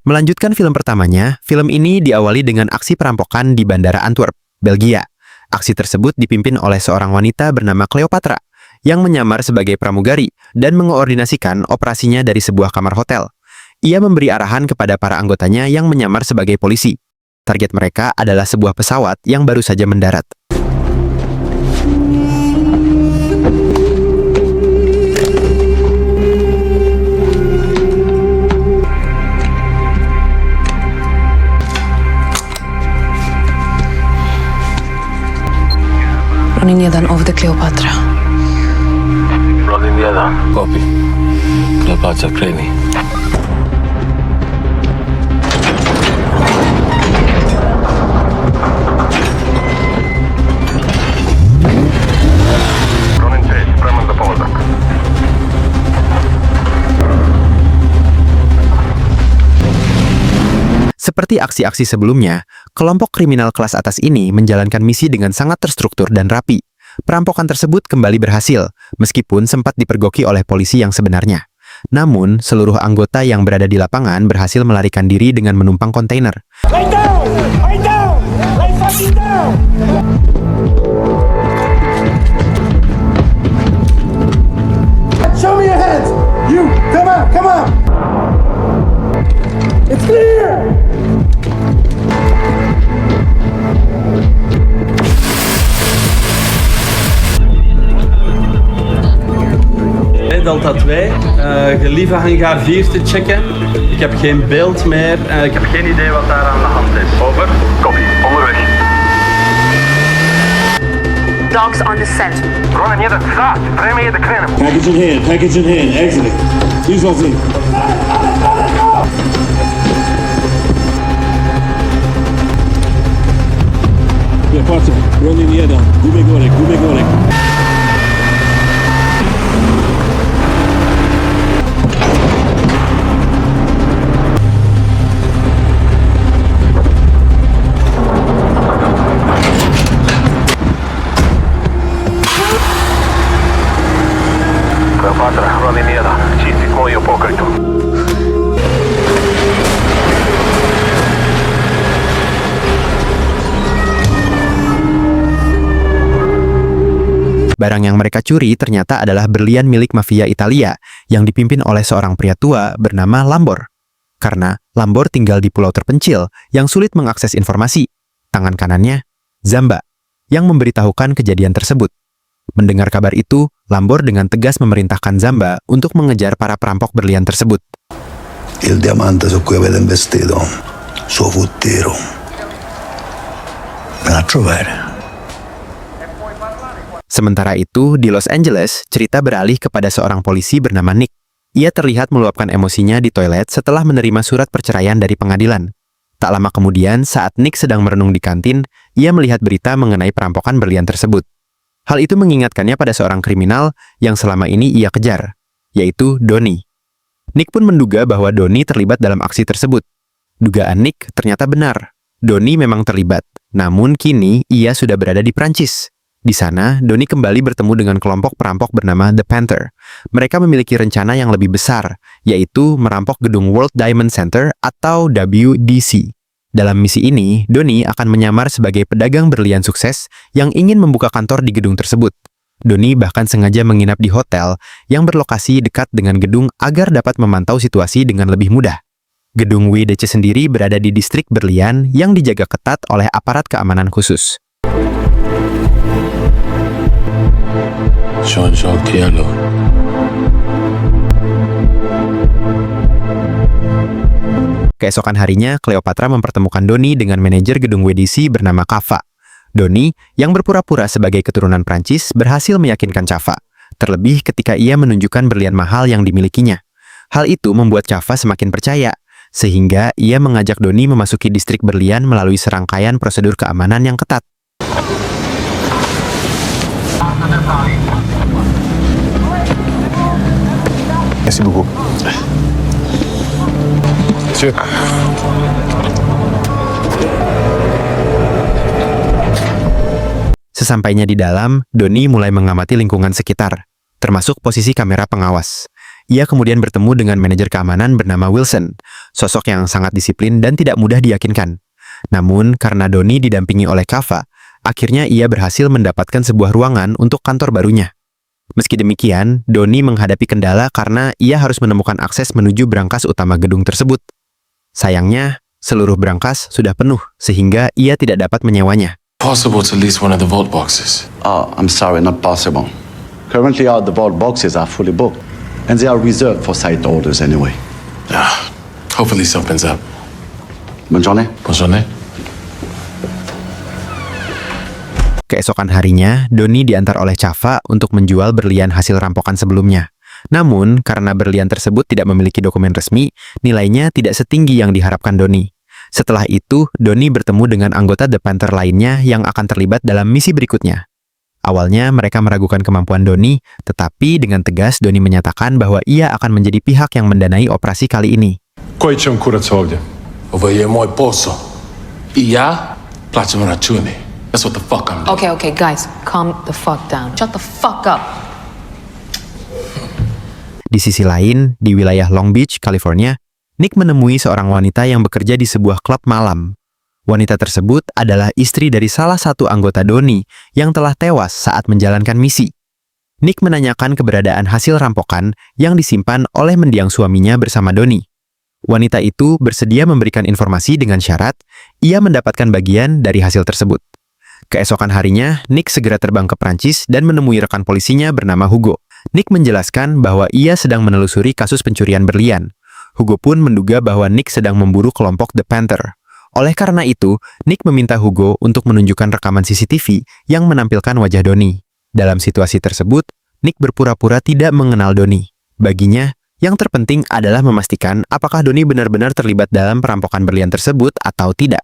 Melanjutkan film pertamanya, film ini diawali dengan aksi perampokan di Bandara Antwerp, Belgia. Aksi tersebut dipimpin oleh seorang wanita bernama Cleopatra, yang menyamar sebagai pramugari dan mengoordinasikan operasinya dari sebuah kamar hotel. Ia memberi arahan kepada para anggotanya yang menyamar sebagai polisi. Target mereka adalah sebuah pesawat yang baru saja mendarat. Ronin jedan ovde, Kleopatra. Ronin jedan. Copy. Kleopatra, kreni. Ronin 6, spreman za polazak. Seperti aksi-aksi sebelumnya, kelompok kriminal kelas atas ini menjalankan misi dengan sangat terstruktur dan rapi. Perampokan tersebut kembali berhasil, meskipun sempat dipergoki oleh polisi yang sebenarnya. Namun, seluruh anggota yang berada di lapangan berhasil melarikan diri dengan menumpang kontainer. Lay down! Lay down! Lay fucking down! Show me your hands! You! Come on! Come on! It's clear! Delta 2, gelieve hangar 4 te checken. Ik heb geen beeld meer. Ik heb geen idee wat daar aan de hand is. Over. Copy. Onderweg. Dogs on the scent. Ronin 1, staat. Vreme de krenen. Package in hand, package in hand, exiting. Please off me. Kleopatra, Ronin 1, gube gorek, gube gorek. Kleopatra, Ronin 1, čisti smo i u pokretu. Barang yang mereka curi ternyata adalah berlian milik mafia Italia yang dipimpin oleh seorang pria tua bernama Lambor. Karena Lambor tinggal di pulau terpencil yang sulit mengakses informasi. Tangan kanannya, Zamba, yang memberitahukan kejadian tersebut. Mendengar kabar itu, Lambor dengan tegas memerintahkan Zamba untuk mengejar para perampok berlian tersebut. Il diamante su cui avete investito, suo fu tiro. Me la trovare. Sementara itu, di Los Angeles, cerita beralih kepada seorang polisi bernama Nick. Ia terlihat meluapkan emosinya di toilet setelah menerima surat perceraian dari pengadilan. Tak lama kemudian, saat Nick sedang merenung di kantin, ia melihat berita mengenai perampokan berlian tersebut. Hal itu mengingatkannya pada seorang kriminal yang selama ini ia kejar, yaitu Donnie. Nick pun menduga bahwa Donnie terlibat dalam aksi tersebut. Dugaan Nick ternyata benar. Donnie memang terlibat, namun kini ia sudah berada di Prancis. Di sana, Donnie kembali bertemu dengan kelompok perampok bernama The Panther. Mereka memiliki rencana yang lebih besar, yaitu merampok gedung World Diamond Center atau WDC. Dalam misi ini, Donnie akan menyamar sebagai pedagang berlian sukses yang ingin membuka kantor di gedung tersebut. Donnie bahkan sengaja menginap di hotel yang berlokasi dekat dengan gedung agar dapat memantau situasi dengan lebih mudah. Gedung WDC sendiri berada di distrik berlian yang dijaga ketat oleh aparat keamanan khusus. Jean-Jacques Kielo. Keesokan harinya, Cleopatra mempertemukan Donnie dengan manajer gedung WDC bernama Cava. Donnie, yang berpura-pura sebagai keturunan Prancis, berhasil meyakinkan Cava, terlebih ketika ia menunjukkan berlian mahal yang dimilikinya. Hal itu membuat Cava semakin percaya, sehingga ia mengajak Donnie memasuki distrik berlian melalui serangkaian prosedur keamanan yang ketat. Merci beaucoup. Monsieur. Sesampainya di dalam, Donnie mulai mengamati lingkungan sekitar, termasuk posisi kamera pengawas. Ia kemudian bertemu dengan manajer keamanan bernama Wilson, sosok yang sangat disiplin dan tidak mudah diyakinkan. Namun, karena Donnie didampingi oleh Kava, akhirnya ia berhasil mendapatkan sebuah ruangan untuk kantor barunya. Meski demikian, Donnie menghadapi kendala karena ia harus menemukan akses menuju brankas utama gedung tersebut. Sayangnya, seluruh brankas sudah penuh sehingga ia tidak dapat menyewanya. Possible to lease one of the vault boxes. Oh, I'm sorry, not possible. Currently, all the vault boxes are fully booked, and they are reserved for site orders anyway. Hopefully something's up. Bonne journée. Bonne journée. Keesokan harinya, Donnie diantar oleh Chava untuk menjual berlian hasil rampokan sebelumnya. Namun, karena berlian tersebut tidak memiliki dokumen resmi, nilainya tidak setinggi yang diharapkan Donnie. Setelah itu, Donnie bertemu dengan anggota The Panther lainnya yang akan terlibat dalam misi berikutnya. Awalnya, mereka meragukan kemampuan Donnie, tetapi dengan tegas Donnie menyatakan bahwa ia akan menjadi pihak yang mendanai operasi kali ini. Koji će vam kurac ovdje? Ovo je moj posao. I ja plaćam račune. That's what the fuck I'm doing. Okay, guys, calm the fuck down. Shut the fuck up. Di sisi lain, di wilayah Long Beach, California, Nick menemui seorang wanita yang bekerja di sebuah klub malam. Wanita tersebut adalah istri dari salah satu anggota Donnie yang telah tewas saat menjalankan misi. Nick menanyakan keberadaan hasil rampokan yang disimpan oleh mendiang suaminya bersama Donnie. Wanita itu bersedia memberikan informasi dengan syarat ia mendapatkan bagian dari hasil tersebut. Keesokan harinya, Nick segera terbang ke Prancis dan menemui rekan polisinya bernama Hugo. Nick menjelaskan bahwa ia sedang menelusuri kasus pencurian berlian. Hugo pun menduga bahwa Nick sedang memburu kelompok The Panther. Oleh karena itu, Nick meminta Hugo untuk menunjukkan rekaman CCTV yang menampilkan wajah Donnie. Dalam situasi tersebut, Nick berpura-pura tidak mengenal Donnie. Baginya, yang terpenting adalah memastikan apakah Donnie benar-benar terlibat dalam perampokan berlian tersebut atau tidak.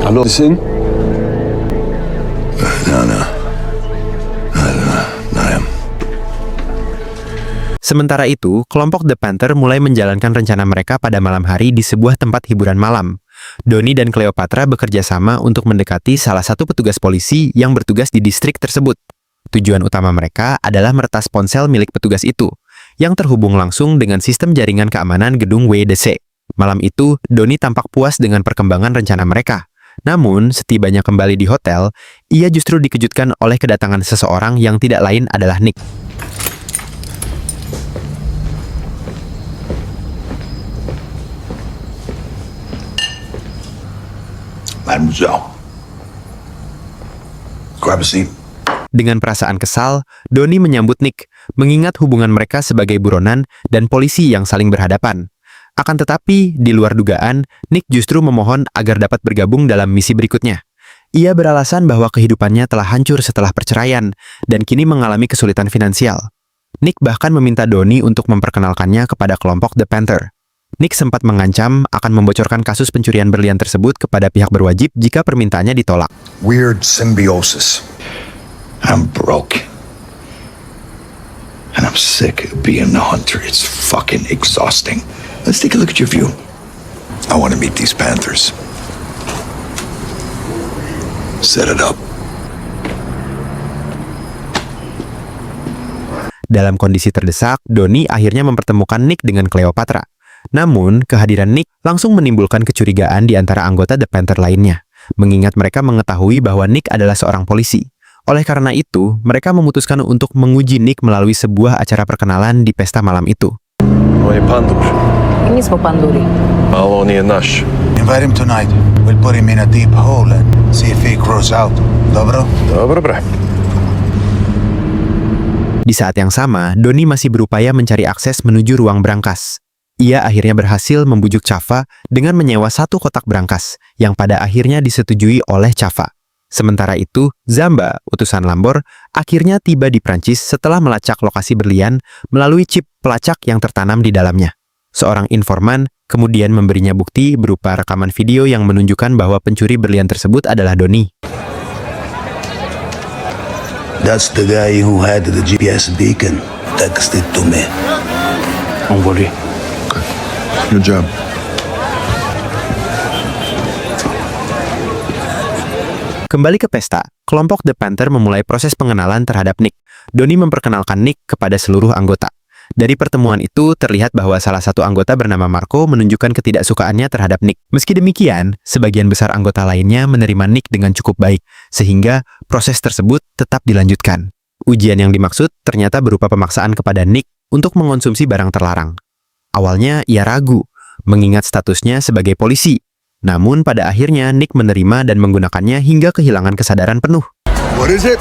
Hallå? Sin? No. Sementara itu, kelompok The Panther mulai menjalankan rencana mereka pada malam hari di sebuah tempat hiburan malam. Donnie dan Cleopatra bekerja sama untuk mendekati salah satu petugas polisi yang bertugas di distrik tersebut. Tujuan utama mereka adalah meretas ponsel milik petugas itu, yang terhubung langsung dengan sistem jaringan keamanan gedung WDC. Malam itu, Donnie tampak puas dengan perkembangan rencana mereka. Namun, setibanya kembali di hotel, ia justru dikejutkan oleh kedatangan seseorang yang tidak lain adalah Nick. Mademoiselle. Grab a seat. Dengan perasaan kesal, Donnie menyambut Nick, mengingat hubungan mereka sebagai buronan dan polisi yang saling berhadapan. Akan tetapi, di luar dugaan, Nick justru memohon agar dapat bergabung dalam misi berikutnya. Ia beralasan bahwa kehidupannya telah hancur setelah perceraian dan kini mengalami kesulitan finansial. Nick bahkan meminta Donnie untuk memperkenalkannya kepada kelompok The Panther. Nick sempat mengancam akan membocorkan kasus pencurian berlian tersebut kepada pihak berwajib jika permintaannya ditolak. Weird symbiosis. I'm broke. And I'm sick of being a hunter. It's fucking exhausting. Let's take a look at your view. I want to meet these Panthers. Set it up. Dalam kondisi terdesak, Donnie akhirnya mempertemukan Nick dengan Cleopatra. Namun, kehadiran Nick langsung menimbulkan kecurigaan di antara anggota The Panther lainnya, mengingat mereka mengetahui bahwa Nick adalah seorang polisi. Oleh karena itu, mereka memutuskan untuk menguji Nick melalui sebuah acara perkenalan di pesta malam itu. On je pandur. Mi smo panduri. Ali on nije naš. Invite him tonight. We'll put him in a deep hole and see if he grows out. Dobro? Dobro, bre. Di saat yang sama, Donnie masih berupaya mencari akses menuju ruang brankas. Ia akhirnya berhasil membujuk Chava dengan menyewa satu kotak brankas, yang pada akhirnya disetujui oleh Chava. Sementara itu, Zamba, utusan Lambor, akhirnya tiba di Prancis setelah melacak lokasi berlian melalui chip pelacak yang tertanam di dalamnya. Seorang informan kemudian memberinya bukti berupa rekaman video yang menunjukkan bahwa pencuri berlian tersebut adalah Donnie. That's the guy who had the GPS beacon. Text it to me. Envolé. Good job. Kembali ke pesta, kelompok The Panther memulai proses pengenalan terhadap Nick. Donnie memperkenalkan Nick kepada seluruh anggota. Dari pertemuan itu, terlihat bahwa salah satu anggota bernama Marco menunjukkan ketidaksukaannya terhadap Nick. Meski demikian, sebagian besar anggota lainnya menerima Nick dengan cukup baik, sehingga proses tersebut tetap dilanjutkan. Ujian yang dimaksud ternyata berupa pemaksaan kepada Nick untuk mengonsumsi barang terlarang. Awalnya ia ragu, mengingat statusnya sebagai polisi. Namun pada akhirnya Nick menerima dan menggunakannya hingga kehilangan kesadaran penuh. What is it?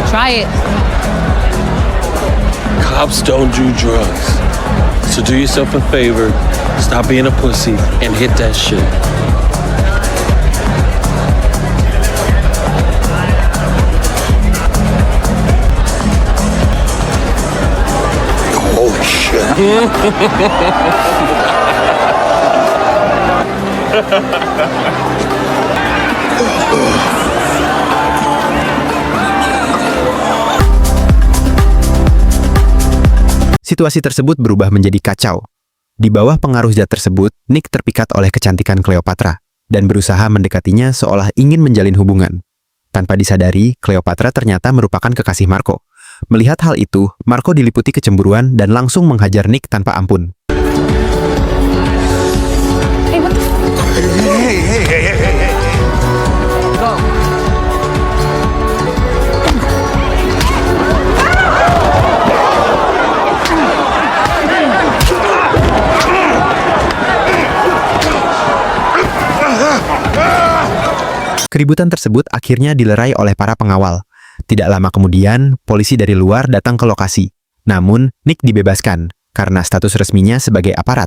Try it. Cops don't do drugs. So do yourself a favor, stop being a pussy, and hit that shit. Holy shit. Situasi tersebut berubah menjadi kacau. Di bawah pengaruh zat tersebut, Nick terpikat oleh kecantikan Cleopatra dan berusaha mendekatinya seolah ingin menjalin hubungan. Tanpa disadari, Cleopatra ternyata merupakan kekasih Marco. Melihat hal itu, Marco diliputi kecemburuan dan langsung menghajar Nick tanpa ampun. Keributan tersebut akhirnya dilerai oleh para pengawal. Tidak lama kemudian, polisi dari luar datang ke lokasi. Namun, Nick dibebaskan karena status resminya sebagai aparat.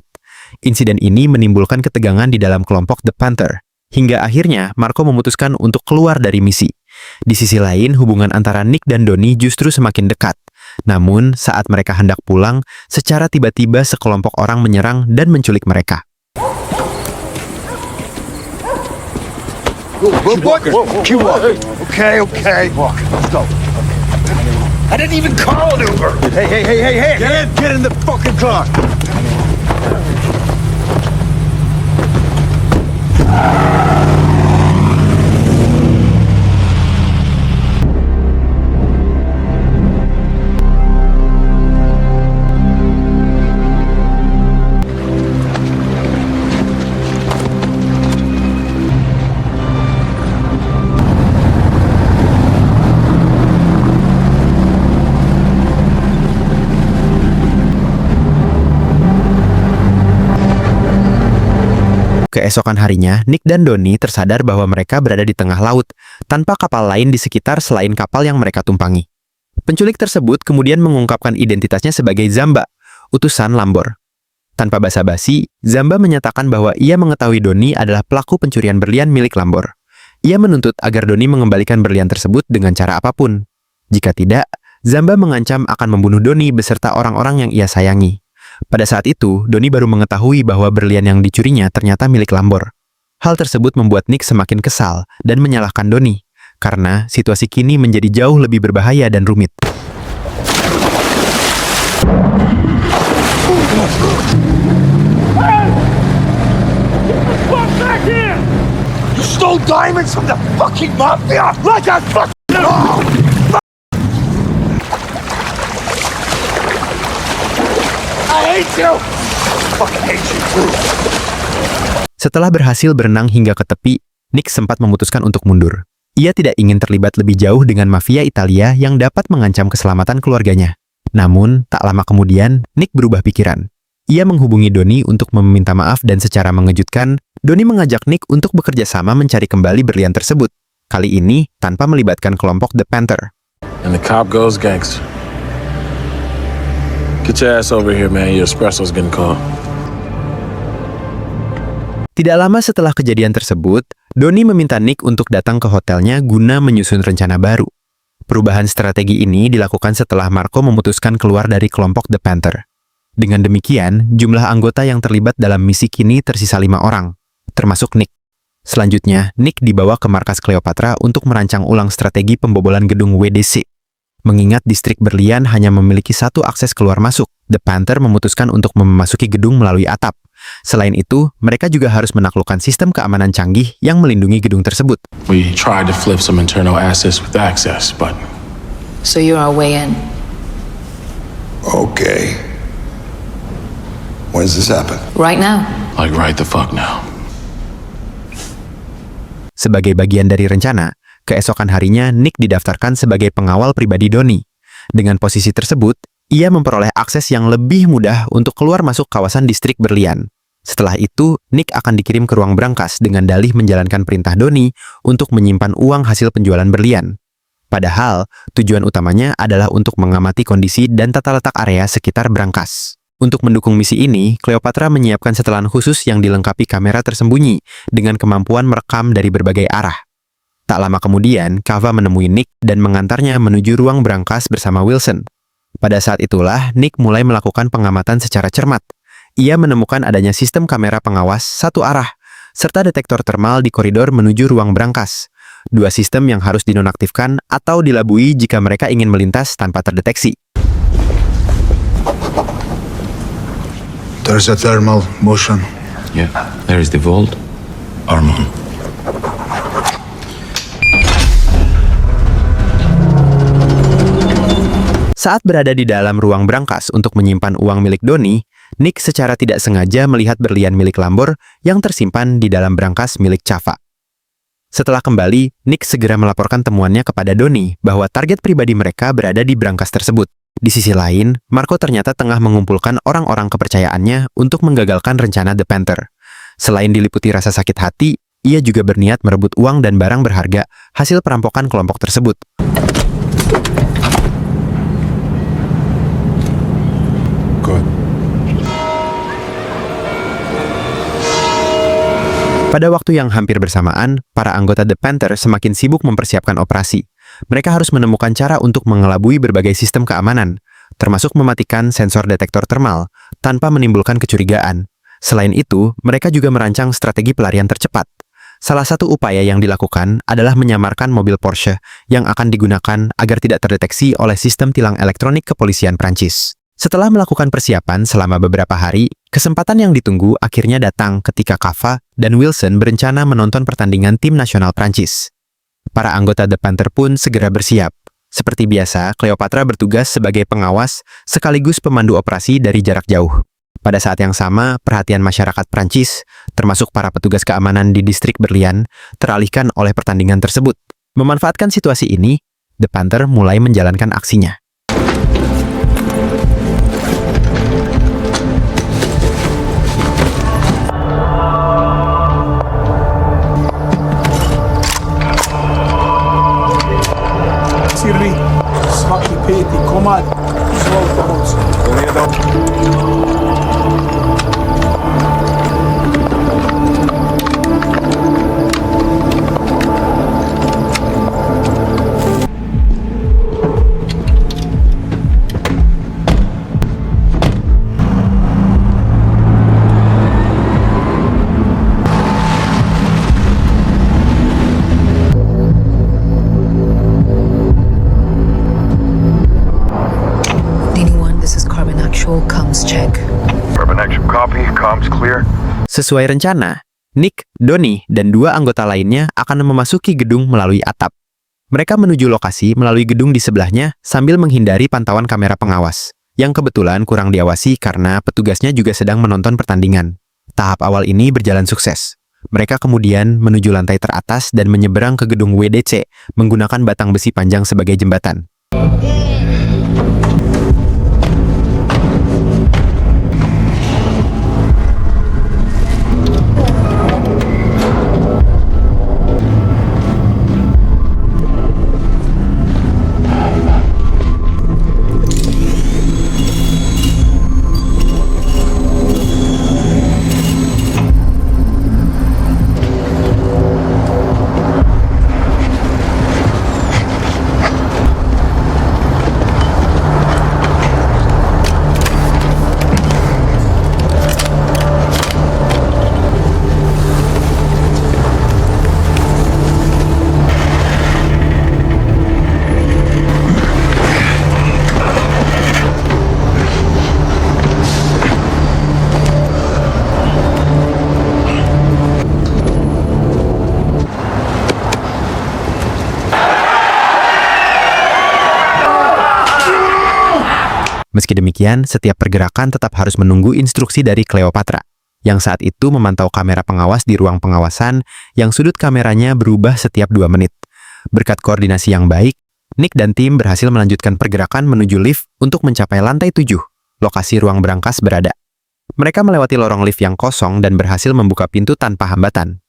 Insiden ini menimbulkan ketegangan di dalam kelompok The Panther. Hingga akhirnya, Marco memutuskan untuk keluar dari misi. Di sisi lain, hubungan antara Nick dan Donnie justru semakin dekat. Namun, saat mereka hendak pulang, secara tiba-tiba sekelompok orang menyerang dan menculik mereka. What? You walk. Okay. Walk. Let's go. I didn't even call an Uber. Hey. Get in the fucking car. Keesokan harinya, Nick dan Donnie tersadar bahwa mereka berada di tengah laut, tanpa kapal lain di sekitar selain kapal yang mereka tumpangi. Penculik tersebut kemudian mengungkapkan identitasnya sebagai Zamba, utusan Lambor. Tanpa basa-basi, Zamba menyatakan bahwa ia mengetahui Donnie adalah pelaku pencurian berlian milik Lambor. Ia menuntut agar Donnie mengembalikan berlian tersebut dengan cara apapun. Jika tidak, Zamba mengancam akan membunuh Donnie beserta orang-orang yang ia sayangi. Pada saat itu, Donnie baru mengetahui bahwa berlian yang dicurinya ternyata milik Lambor. Hal tersebut membuat Nick semakin kesal dan menyalahkan Donnie, karena situasi kini menjadi jauh lebih berbahaya dan rumit. You stole diamonds from the fucking mafia like a fucking... I hate you! I fucking hate you too! Setelah berhasil berenang hingga ke tepi, Nick sempat memutuskan untuk mundur. Ia tidak ingin terlibat lebih jauh dengan mafia Italia yang dapat mengancam keselamatan keluarganya. Namun, tak lama kemudian, Nick berubah pikiran. Ia menghubungi Donnie untuk meminta maaf dan secara mengejutkan, Donnie mengajak Nick untuk bekerja sama mencari kembali berlian tersebut. Kali ini, tanpa melibatkan kelompok The Panther. And the cop goes gangster. Get your ass over here, man. Your espresso's getting cold. Tidak lama setelah kejadian tersebut, Donnie meminta Nick untuk datang ke hotelnya guna menyusun rencana baru. Perubahan strategi ini dilakukan setelah Marco memutuskan keluar dari kelompok The Panther. Dengan demikian, jumlah anggota yang terlibat dalam misi kini tersisa 5 orang, termasuk Nick. Selanjutnya, Nick dibawa ke markas Cleopatra untuk merancang ulang strategi pembobolan gedung WDC. Mengingat distrik berlian hanya memiliki satu akses keluar masuk, The Panther memutuskan untuk memasuki gedung melalui atap. Selain itu, mereka juga harus menaklukkan sistem keamanan canggih yang melindungi gedung tersebut. We tried to flip some internal assets with access, but So you're our way in. Okay. When does this happen? Right now. Like right the fuck now. Sebagai bagian dari rencana, keesokan harinya Nick didaftarkan sebagai pengawal pribadi Donnie. Dengan posisi tersebut, ia memperoleh akses yang lebih mudah untuk keluar masuk kawasan distrik Berlian. Setelah itu, Nick akan dikirim ke ruang brankas dengan dalih menjalankan perintah Donnie untuk menyimpan uang hasil penjualan berlian. Padahal, tujuan utamanya adalah untuk mengamati kondisi dan tata letak area sekitar brankas. Untuk mendukung misi ini, Cleopatra menyiapkan setelan khusus yang dilengkapi kamera tersembunyi dengan kemampuan merekam dari berbagai arah. Tak lama kemudian, Cava menemui Nick dan mengantarnya menuju ruang brankas bersama Wilson. Pada saat itulah, Nick mulai melakukan pengamatan secara cermat. Ia menemukan adanya sistem kamera pengawas satu arah, serta detektor termal di koridor menuju ruang brankas. Dua sistem yang harus dinonaktifkan atau dilabui jika mereka ingin melintas tanpa terdeteksi. There's a thermal motion. Yeah, there is the vault. Armon. Saat berada di dalam ruang brankas untuk menyimpan uang milik Donnie, Nick secara tidak sengaja melihat berlian milik Lambor yang tersimpan di dalam brankas milik Cava. Setelah kembali, Nick segera melaporkan temuannya kepada Donnie bahwa target pribadi mereka berada di brankas tersebut. Di sisi lain, Marco ternyata tengah mengumpulkan orang-orang kepercayaannya untuk menggagalkan rencana The Panther. Selain diliputi rasa sakit hati, ia juga berniat merebut uang dan barang berharga hasil perampokan kelompok tersebut. Good. Pada waktu yang hampir bersamaan, para anggota The Panther semakin sibuk mempersiapkan operasi. Mereka harus menemukan cara untuk mengelabui berbagai sistem keamanan, termasuk mematikan sensor detektor termal, tanpa menimbulkan kecurigaan. Selain itu, mereka juga merancang strategi pelarian tercepat. Salah satu upaya yang dilakukan adalah menyamarkan mobil Porsche yang akan digunakan agar tidak terdeteksi oleh sistem tilang elektronik kepolisian Prancis. Setelah melakukan persiapan selama beberapa hari, kesempatan yang ditunggu akhirnya datang ketika Cava dan Wilson berencana menonton pertandingan tim nasional Prancis. Para anggota The Panther pun segera bersiap. Seperti biasa, Cleopatra bertugas sebagai pengawas sekaligus pemandu operasi dari jarak jauh. Pada saat yang sama, perhatian masyarakat Prancis, termasuk para petugas keamanan di distrik Berlian, teralihkan oleh pertandingan tersebut. Memanfaatkan situasi ini, The Panther mulai menjalankan aksinya. Sirvi, svaki peti komad svog pomoć. Sesuai rencana, Nick, Donnie, dan dua anggota lainnya akan memasuki gedung melalui atap. Mereka menuju lokasi melalui gedung di sebelahnya sambil menghindari pantauan kamera pengawas, yang kebetulan kurang diawasi karena petugasnya juga sedang menonton pertandingan. Tahap awal ini berjalan sukses. Mereka kemudian menuju lantai teratas dan menyeberang ke gedung WDC menggunakan batang besi panjang sebagai jembatan. Meski demikian, setiap pergerakan tetap harus menunggu instruksi dari Cleopatra, yang saat itu memantau kamera pengawas di ruang pengawasan yang sudut kameranya berubah setiap 2 menit. Berkat koordinasi yang baik, Nick dan tim berhasil melanjutkan pergerakan menuju lift untuk mencapai lantai 7, lokasi ruang berangkas berada. Mereka melewati lorong lift yang kosong dan berhasil membuka pintu tanpa hambatan.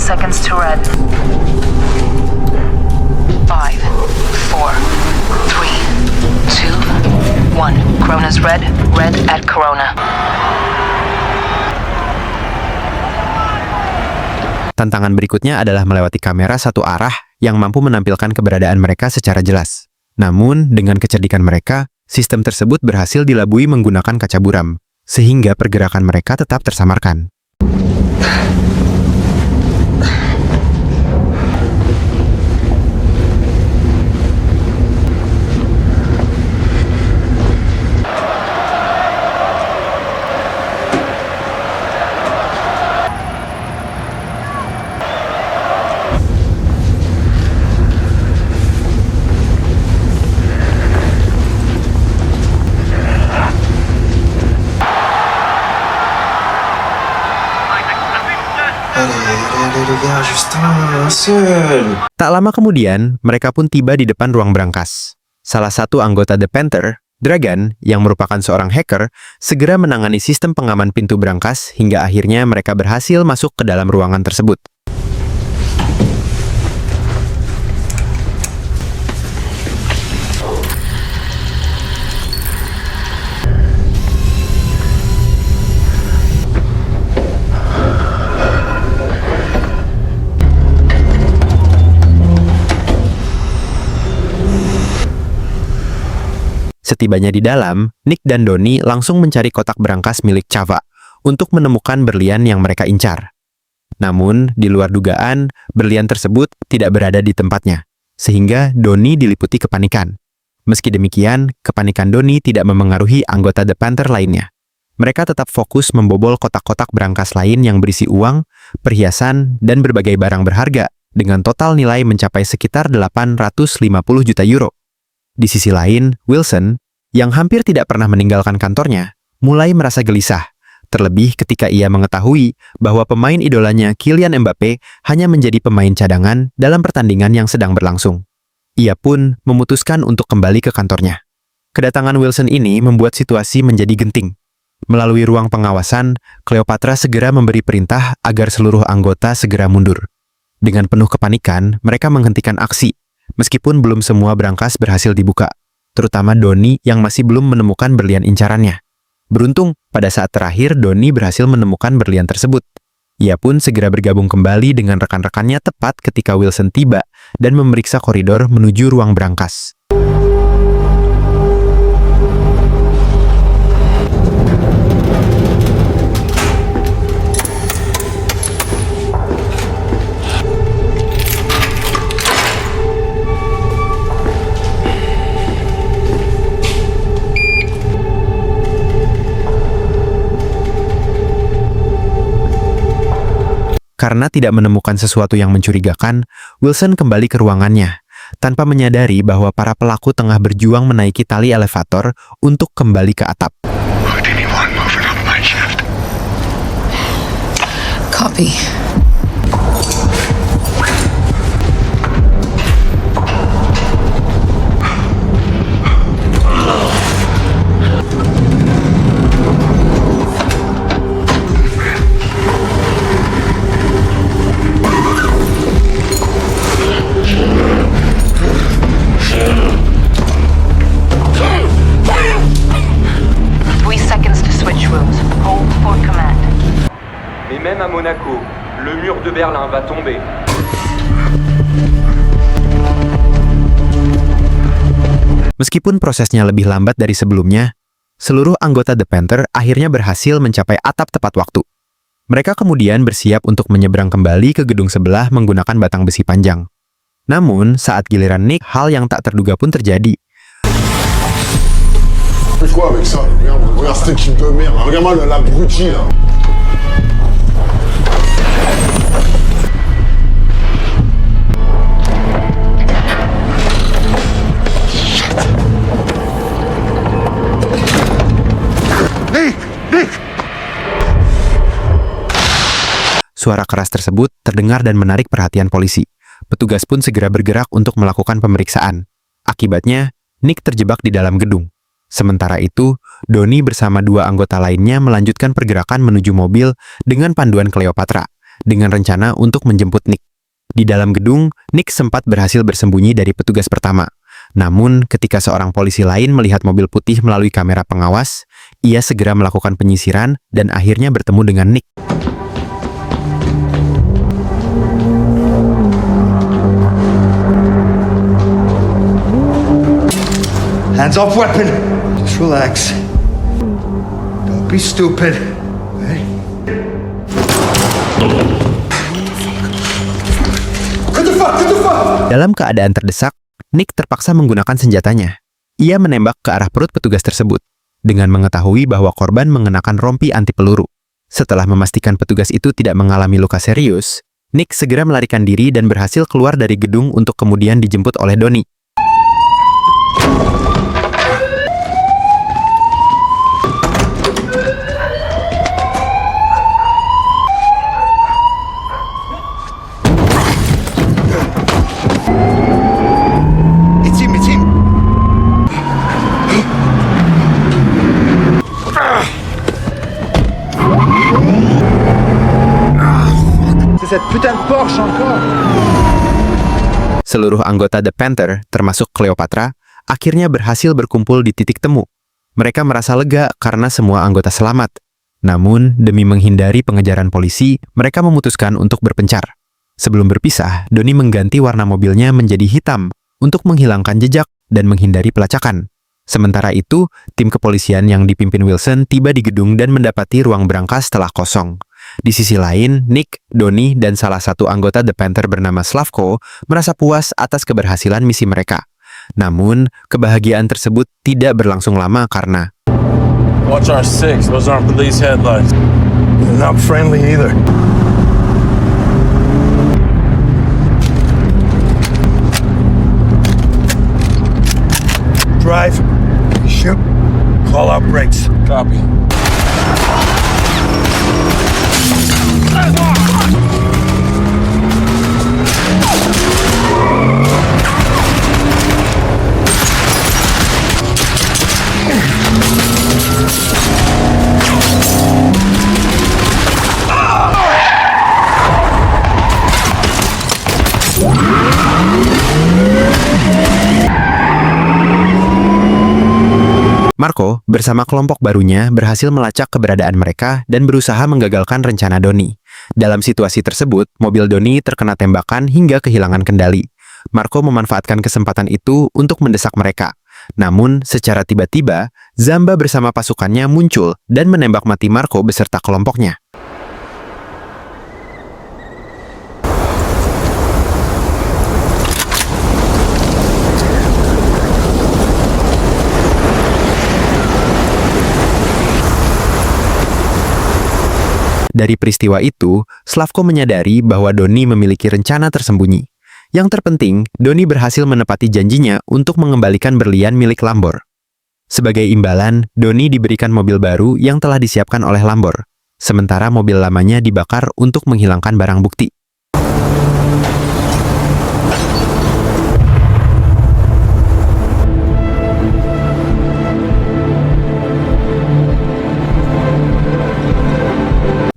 10 seconds to red. 5, 4, 3, 2, 1. Corona's red. Red at Corona. Tantangan berikutnya adalah melewati kamera satu arah yang mampu menampilkan keberadaan mereka secara jelas. Namun, dengan kecerdikan mereka, sistem tersebut berhasil dilabui menggunakan kaca buram, sehingga pergerakan mereka tetap tersamarkan. Tak lama kemudian, mereka pun tiba di depan ruang berangkas. Salah satu anggota The Panther, Dragan, yang merupakan seorang hacker, segera menangani sistem pengaman pintu berangkas hingga akhirnya mereka berhasil masuk ke dalam ruangan tersebut. Setibanya di dalam, Nick dan Donnie langsung mencari kotak berangkas milik Chava untuk menemukan berlian yang mereka incar. Namun, di luar dugaan, berlian tersebut tidak berada di tempatnya, sehingga Donnie diliputi kepanikan. Meski demikian, kepanikan Donnie tidak memengaruhi anggota The Panther lainnya. Mereka tetap fokus membobol kotak-kotak berangkas lain yang berisi uang, perhiasan, dan berbagai barang berharga, dengan total nilai mencapai sekitar 850 juta euro. Di sisi lain, Wilson, yang hampir tidak pernah meninggalkan kantornya, mulai merasa gelisah, terlebih ketika ia mengetahui bahwa pemain idolanya Kylian Mbappe hanya menjadi pemain cadangan dalam pertandingan yang sedang berlangsung. Ia pun memutuskan untuk kembali ke kantornya. Kedatangan Wilson ini membuat situasi menjadi genting. Melalui ruang pengawasan, Cleopatra segera memberi perintah agar seluruh anggota segera mundur. Dengan penuh kepanikan, mereka menghentikan aksi, meskipun belum semua berangkas berhasil dibuka, terutama Donnie yang masih belum menemukan berlian incarannya. Beruntung, pada saat terakhir Donnie berhasil menemukan berlian tersebut. Ia pun segera bergabung kembali dengan rekan-rekannya tepat ketika Wilson tiba dan memeriksa koridor menuju ruang berangkas. Karena tidak menemukan sesuatu yang mencurigakan, Wilson kembali ke ruangannya, tanpa menyadari bahwa para pelaku tengah berjuang menaiki tali elevator untuk kembali ke atap. Copy. Même à Monaco, le mur de Berlin va tomber. Meskipun prosesnya lebih lambat dari sebelumnya, seluruh anggota The Panther akhirnya berhasil mencapai atap tepat waktu. Mereka kemudian bersiap untuk menyeberang kembali ke gedung sebelah menggunakan batang besi panjang. Namun, saat giliran Nick, hal yang tak terduga pun terjadi. Quoi avec ça? Regarde ce type de merde. Regarde-moi l'abruti là. Suara keras tersebut terdengar dan menarik perhatian polisi. Petugas pun segera bergerak untuk melakukan pemeriksaan. Akibatnya, Nick terjebak di dalam gedung. Sementara itu, Donnie bersama 2 anggota lainnya melanjutkan pergerakan menuju mobil dengan panduan Cleopatra, dengan rencana untuk menjemput Nick. Di dalam gedung, Nick sempat berhasil bersembunyi dari petugas pertama. Namun, ketika seorang polisi lain melihat mobil putih melalui kamera pengawas, ia segera melakukan penyisiran dan akhirnya bertemu dengan Nick. Hands off weapon. Just relax. Don't be stupid. Okay? What the fuck? What the fuck? Dalam keadaan terdesak, Nick terpaksa menggunakan senjatanya. Ia menembak ke arah perut petugas tersebut, dengan mengetahui bahwa korban mengenakan rompi anti peluru. Setelah memastikan petugas itu tidak mengalami luka serius, Nick segera melarikan diri dan berhasil keluar dari gedung untuk kemudian dijemput oleh Donnie. Cette putain de Porsche encore. Seluruh anggota The Panther, termasuk Cleopatra, akhirnya berhasil berkumpul di titik temu. Mereka merasa lega karena semua anggota selamat. Namun, demi menghindari pengejaran polisi, mereka memutuskan untuk berpencar. Sebelum berpisah, Donnie mengganti warna mobilnya menjadi hitam untuk menghilangkan jejak dan menghindari pelacakan. Sementara itu, tim kepolisian yang dipimpin Wilson tiba di gedung dan mendapati ruang berangkas telah kosong. Di sisi lain, Nick, Donnie, dan salah satu anggota The Panther bernama Slavko merasa puas atas keberhasilan misi mereka. Namun, kebahagiaan tersebut tidak berlangsung lama karena Watch our 6. Those aren't police headlights. They're not friendly either. Drive. Shoot. Call out brakes. Copy. Marco bersama kelompok barunya berhasil melacak keberadaan mereka dan berusaha menggagalkan rencana Donnie. Dalam situasi tersebut, mobil Donnie terkena tembakan hingga kehilangan kendali. Marco memanfaatkan kesempatan itu untuk mendesak mereka. Namun, secara tiba-tiba, Zamba bersama pasukannya muncul dan menembak mati Marco beserta kelompoknya. Dari peristiwa itu, Slavko menyadari bahwa Donnie memiliki rencana tersembunyi. Yang terpenting, Donnie berhasil menepati janjinya untuk mengembalikan berlian milik Lambor. Sebagai imbalan, Donnie diberikan mobil baru yang telah disiapkan oleh Lambor, sementara mobil lamanya dibakar untuk menghilangkan barang bukti.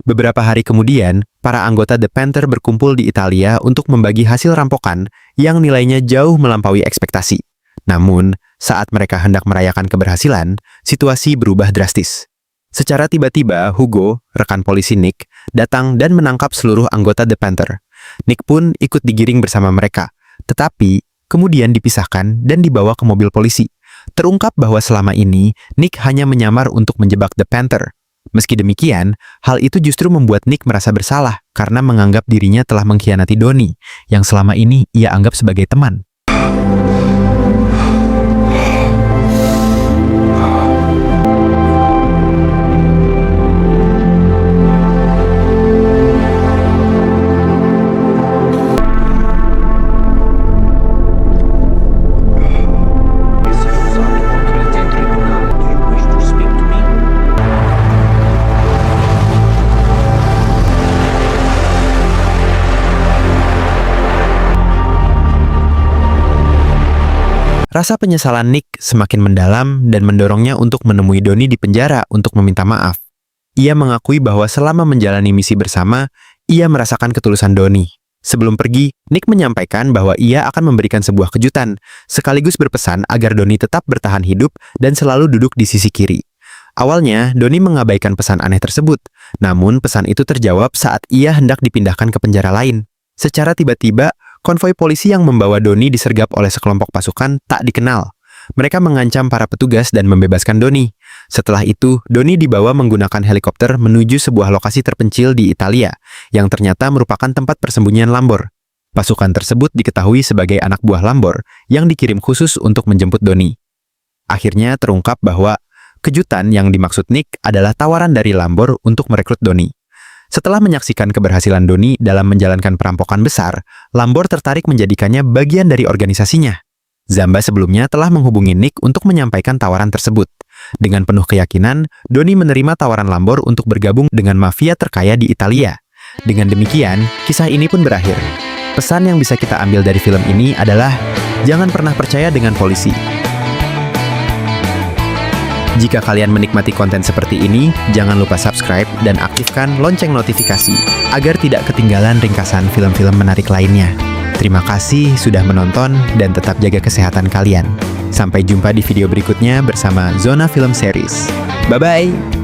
Beberapa hari kemudian, para anggota The Panther berkumpul di Italia untuk membagi hasil rampokan yang nilainya jauh melampaui ekspektasi. Namun, saat mereka hendak merayakan keberhasilan, situasi berubah drastis. Secara tiba-tiba, Hugo, rekan polisi Nick, datang dan menangkap seluruh anggota The Panther. Nick pun ikut digiring bersama mereka, tetapi kemudian dipisahkan dan dibawa ke mobil polisi. Terungkap bahwa selama ini, Nick hanya menyamar untuk menjebak The Panther. Meski demikian, hal itu justru membuat Nick merasa bersalah karena menganggap dirinya telah mengkhianati Donnie, yang selama ini ia anggap sebagai teman. Rasa penyesalan Nick semakin mendalam dan mendorongnya untuk menemui Donnie di penjara untuk meminta maaf. Ia mengakui bahwa selama menjalani misi bersama, ia merasakan ketulusan Donnie. Sebelum pergi, Nick menyampaikan bahwa ia akan memberikan sebuah kejutan, sekaligus berpesan agar Donnie tetap bertahan hidup dan selalu duduk di sisi kiri. Awalnya, Donnie mengabaikan pesan aneh tersebut, namun pesan itu terjawab saat ia hendak dipindahkan ke penjara lain. Secara tiba-tiba, konvoi polisi yang membawa Donnie disergap oleh sekelompok pasukan tak dikenal. Mereka mengancam para petugas dan membebaskan Donnie. Setelah itu, Donnie dibawa menggunakan helikopter menuju sebuah lokasi terpencil di Italia, yang ternyata merupakan tempat persembunyian Lambor. Pasukan tersebut diketahui sebagai anak buah Lambor yang dikirim khusus untuk menjemput Donnie. Akhirnya terungkap bahwa kejutan yang dimaksud Nick adalah tawaran dari Lambor untuk merekrut Donnie. Setelah menyaksikan keberhasilan Donnie dalam menjalankan perampokan besar, Lambor tertarik menjadikannya bagian dari organisasinya. Zamba sebelumnya telah menghubungi Nick untuk menyampaikan tawaran tersebut. Dengan penuh keyakinan, Donnie menerima tawaran Lambor untuk bergabung dengan mafia terkaya di Italia. Dengan demikian, kisah ini pun berakhir. Pesan yang bisa kita ambil dari film ini adalah, jangan pernah percaya dengan polisi. Jika kalian menikmati konten seperti ini, jangan lupa subscribe dan aktifkan lonceng notifikasi agar tidak ketinggalan ringkasan film-film menarik lainnya. Terima kasih sudah menonton dan tetap jaga kesehatan kalian. Sampai jumpa di video berikutnya bersama Zona Film Series. Bye-bye!